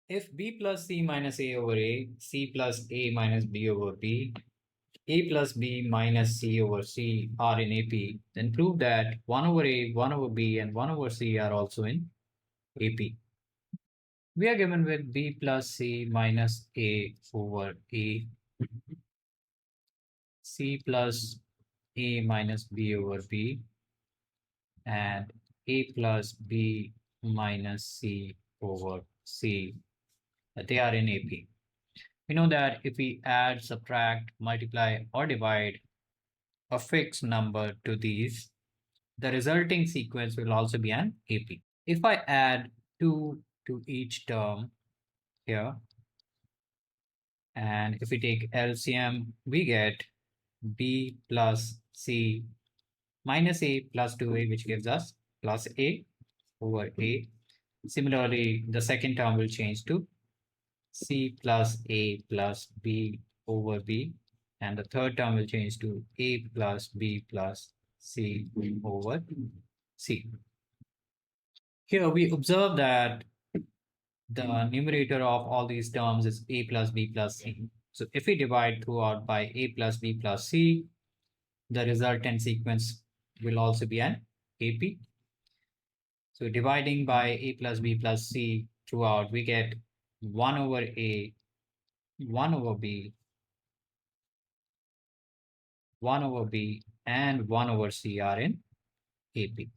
If b plus c minus a over a, c plus a minus b over b, a plus b minus c over c are in AP, then prove that 1 over a, 1 over b, and 1 over c are also in AP. We are given with b plus c minus a over a, c plus a minus b over b, and a plus b minus c over c. They are in AP. We know that if we add, subtract, multiply, or divide a fixed number to these, the resulting sequence will also be an AP. If I add 2 to each term here, and if we take LCM, we get b plus c minus a plus 2a, which gives us plus a over a. Similarly, the second term will change to c plus a plus b over b, and the third term will change to a plus b plus c over c. Here we observe that the numerator of all these terms is a plus b plus c. So if we divide throughout by a plus b plus c, the resultant sequence will also be an AP. So dividing by a plus b plus c throughout, we get 1 over a, 1 over b, 1 over b, and 1 over c are in AP.